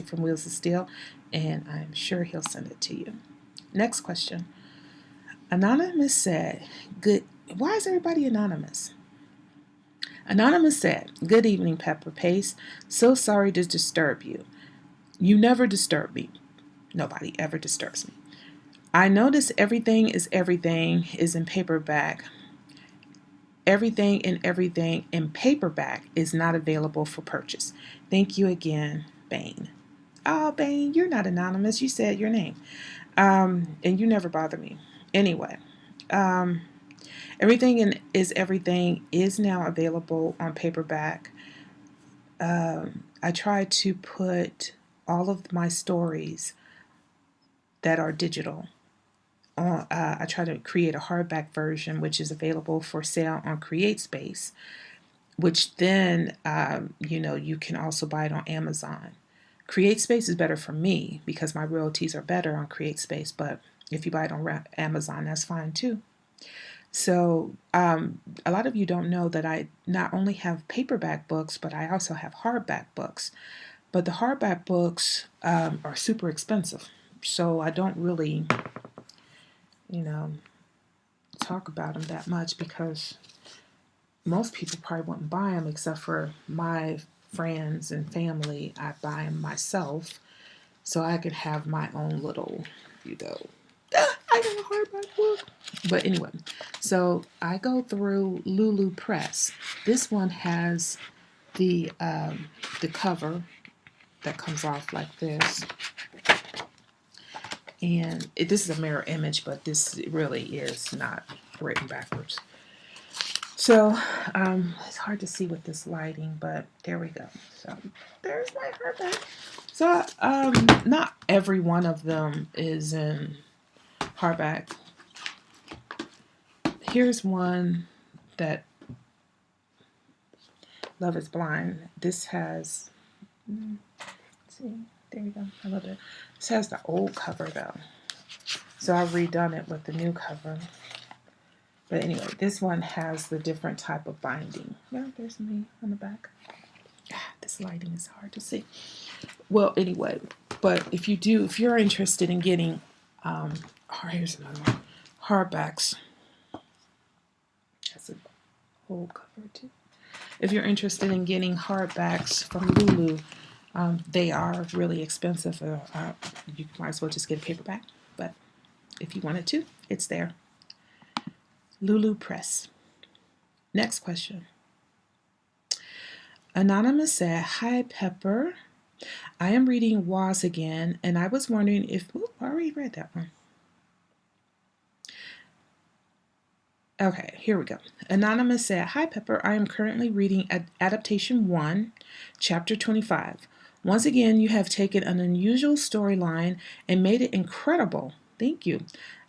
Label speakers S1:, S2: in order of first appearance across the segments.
S1: from Wheels of Steel, and I'm sure he'll send it to you. Next question. Anonymous said, "Good." Why is everybody anonymous? Anonymous said, "Good evening, Pepper Pace. So sorry to disturb you. You never disturb me. Nobody ever disturbs me. I notice everything is in paperback. Everything in paperback is not available for purchase. Thank you again, Bane." Oh, Bane, you're not anonymous. You said your name. And you never bother me. Anyway, um, everything is now available on paperback. I try to put all of my stories that are digital on. I try to create a hardback version, which is available for sale on CreateSpace, which then you can also buy it on Amazon. CreateSpace is better for me because my royalties are better on CreateSpace, but if you buy it on Amazon, that's fine too. So, a lot of you don't know that I not only have paperback books, but I also have hardback books. But the hardback books are super expensive. So, I don't really, you know, talk about them that much because most people probably wouldn't buy them except for my friends and family. I buy them myself so I could have my own little, you know, I have a hardback book. But anyway, so I go through Lulu Press. This one has the cover that comes off like this, and this is a mirror image, but this really is not written backwards. So it's hard to see with this lighting, but there we go. So there's my hardback. So not every one of them is in hardback. Here's one that Love is Blind. This has, let's see, there you go. I love it. This has the old cover though. So I've redone it with the new cover. But anyway, this one has the different type of binding. Yeah, there's me on the back. This lighting is hard to see. Well, anyway, but if you're interested in getting, oh, here's another one, hardbacks. That's a whole cover too. If you're interested in getting hardbacks from Lulu, they are really expensive. You might as well just get a paperback. But if you wanted to, it's there. Lulu Press. Next question. Anonymous said, "Hi, Pepper. I am reading Was again, and I was wondering if..." I already read that one. Okay, here we go. Anonymous said, "Hi, Pepper. I am currently reading Adaptation 1, Chapter 25. Once again, you have taken an unusual storyline and made it incredible. Thank you.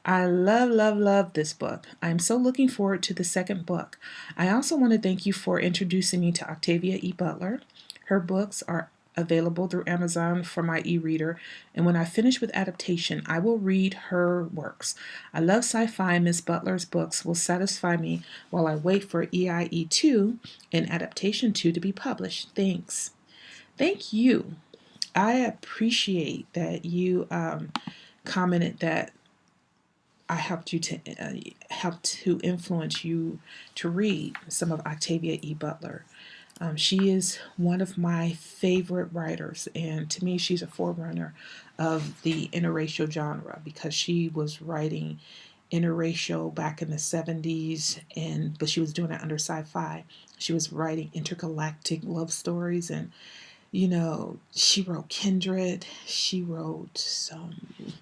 S1: I love this book. I am so looking forward to the second book. I also want to thank you for introducing me to Octavia E. Butler. Her books are available through Amazon for my e-reader, and when I finish with adaptation, I will read her works. I love sci-fi. Miss Butler's books will satisfy me while I wait for EIE 2 and Adaptation 2 to be published. Thanks." Thank you. I appreciate that you commented that I helped you to help to influence you to read some of Octavia E. Butler. She is one of my favorite writers, and to me, she's a forerunner of the interracial genre because she was writing interracial back in the 70s, but she was doing it under sci-fi. She was writing intergalactic love stories, and she wrote Kindred. She wrote some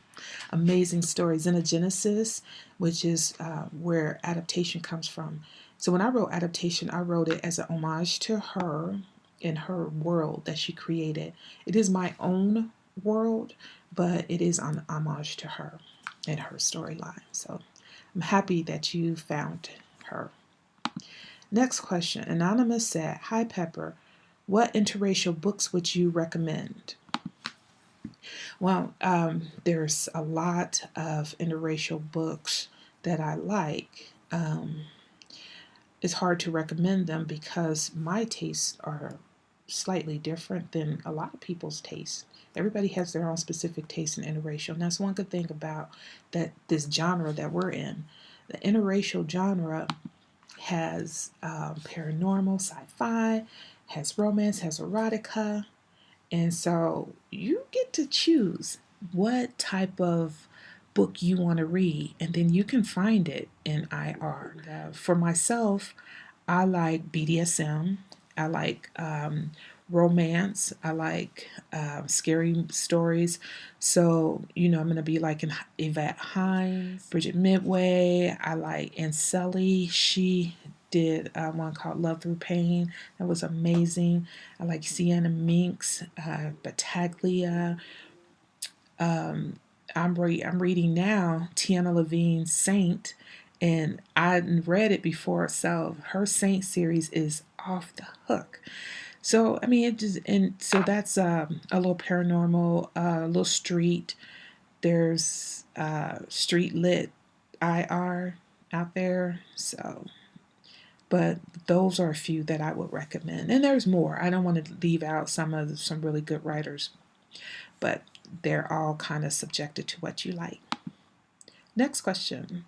S1: amazing stories in a Genesis, which is where adaptation comes from. So when I wrote adaptation, I wrote it as an homage to her and her world that she created. It is my own world, but it is an homage to her and her storyline. So I'm happy that you found her. Next question. Anonymous said, "Hi, Pepper. What interracial books would you recommend?" Well, there's a lot of interracial books that I like. It's hard to recommend them because my tastes are slightly different than a lot of people's tastes. Everybody has their own specific taste in interracial, and that's one good thing about this genre that we're in. The interracial genre has paranormal, sci-fi, has romance, has erotica, and so you get to choose what type of book you want to read, and then you can find it in IR. For myself, I like BDSM. I like romance. I like scary stories. So, I'm going to be like in Yvette Hines, Bridget Midway. I like Anne Sully. She did one called Love Through Pain. That was amazing. I like Sienna Minks, Battaglia. I'm reading now Tiana Levine's Saint, and I read it before, so her Saint series is off the hook. So I mean, it just and so that's a little paranormal, a little street. There's street lit IR out there. So, but those are a few that I would recommend, and there's more. I don't want to leave out some really good writers, but they're all kind of subjected to what you like. Next question.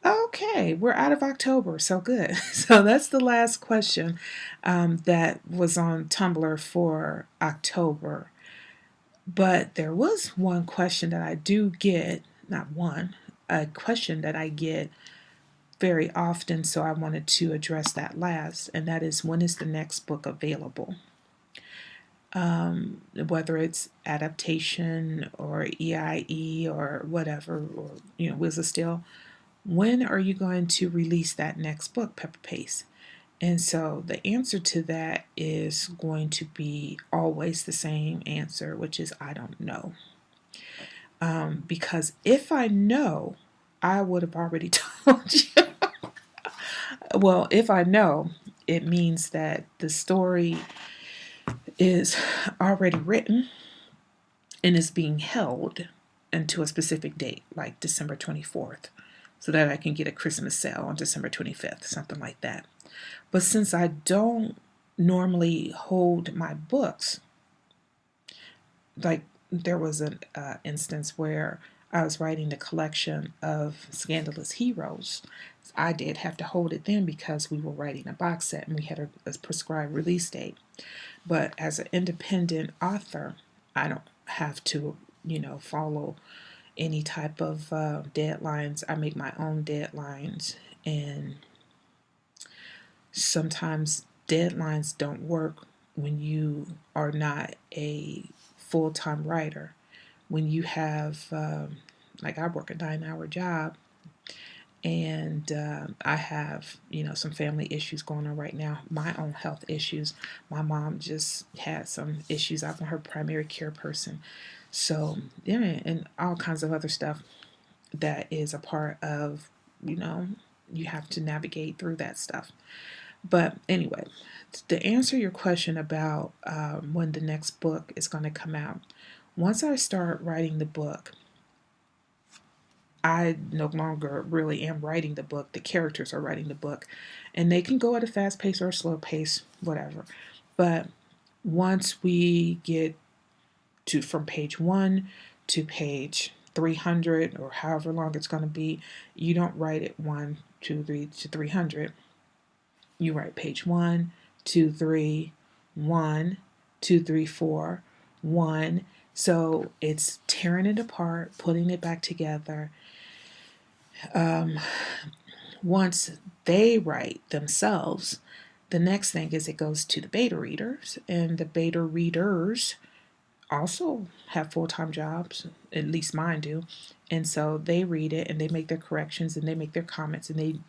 S1: Okay, we're out of October, so good. So that's the last question that was on Tumblr for October. But there was one question that I do get, not one, a question that I get very often, so I wanted to address that last, and that is, when is the next book available? Whether it's adaptation or EIE or whatever, or Wizard Still, when are you going to release that next book, Pepper Pace? And so the answer to that is going to be always the same answer, which is I don't know. Because if I know, I would have already told you. Well, if I know, it means that the story is already written and is being held until a specific date, like December 24th, so that I can get a Christmas sale on December 25th, something like that. But since I don't normally hold my books, like there was an instance where I was writing the collection of Scandalous Heroes. I did have to hold it then because we were writing a box set and we had a prescribed release date. But as an independent author, I don't have to, follow any type of deadlines. I make my own deadlines, and sometimes deadlines don't work when you are not a full-time writer. When you have, like I work a 9-hour job, and I have, some family issues going on right now, my own health issues. My mom just had some issues. I've been her primary care person. So, yeah, and all kinds of other stuff that is a part of, you have to navigate through that stuff. But anyway, to answer your question about when the next book is going to come out, once I start writing the book, I no longer really am writing the book. The characters are writing the book, and they can go at a fast pace or a slow pace, whatever. But once we get to from page 1 to page 300, or however long it's going to be, you don't write it 1, 2, 3 to 300. You write page 1, 2, 3, 1, 2, 3, 4, 1. So it's tearing it apart, putting it back together. Once they write themselves, the next thing is it goes to the beta readers, and the beta readers also have full-time jobs, at least mine do, and so they read it and they make their corrections and they make their comments and they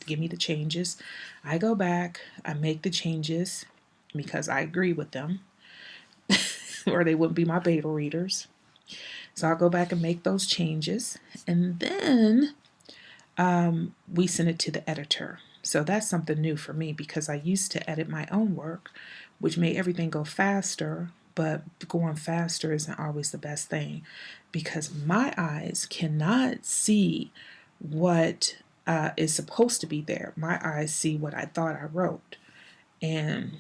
S1: give me the changes. I go back, I make the changes because I agree with them, or they wouldn't be my beta readers. So I'll go back and make those changes, and then we send it to the editor. So that's something new for me because I used to edit my own work, which made everything go faster, but going faster isn't always the best thing because my eyes cannot see what is supposed to be there. My eyes see what I thought I wrote. And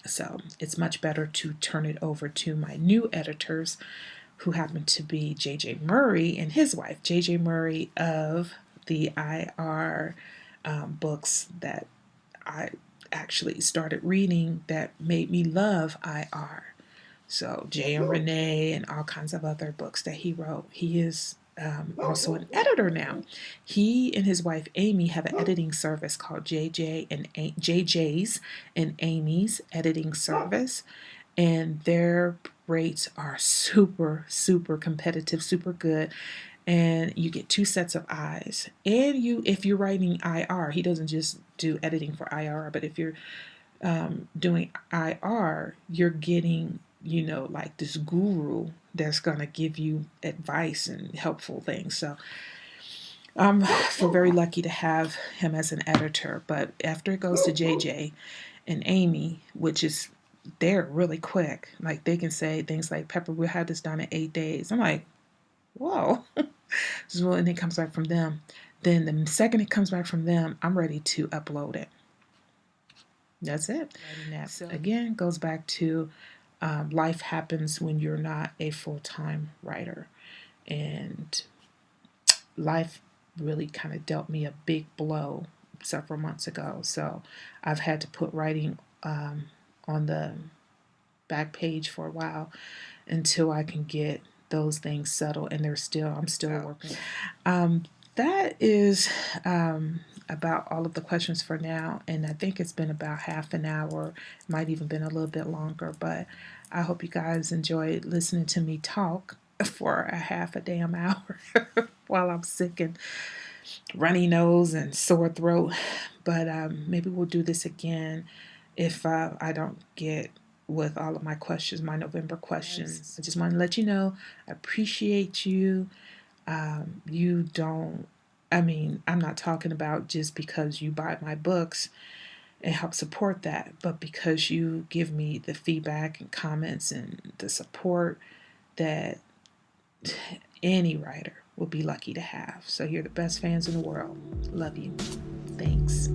S1: So it's much better to turn it over to my new editors, who happen to be J.J. Murray and his wife, J.J. Murray of the IR books that I actually started reading that made me love IR. So Jay and Renee and all kinds of other books that he wrote. He is also an editor now. He and his wife Amy have an editing service called JJ's and Amy's Editing Service, and their rates are super competitive, super good. And you get 2 sets of eyes. And if you're writing IR, he doesn't just do editing for IR, but if you're doing IR, you're getting, like this guru that's going to give you advice and helpful things. So I feel very lucky to have him as an editor. But after it goes to JJ and Amy, which is, they're really quick. Like they can say things like, Pepper, we'll have this done in 8 days. I'm like, whoa. So, and it comes back from them. Then the second it comes back from them, I'm ready to upload it. That's it. So again, goes back to life happens when you're not a full-time writer. And life really kind of dealt me a big blow several months ago. So I've had to put writing on the back page for a while until I can get those things settled. And I'm still working. That is about all of the questions for now, and I think it's been about half an hour, might even been a little bit longer, but I hope you guys enjoyed listening to me talk for a half a damn hour while I'm sick and runny nose and sore throat. But maybe we'll do this again if I don't get with all of my questions, my November questions. I just want to let you know I appreciate you. I'm not talking about just because you buy my books and help support that, but because you give me the feedback and comments and the support that any writer will be lucky to have. So you're the best fans in the world. Love you. Thanks.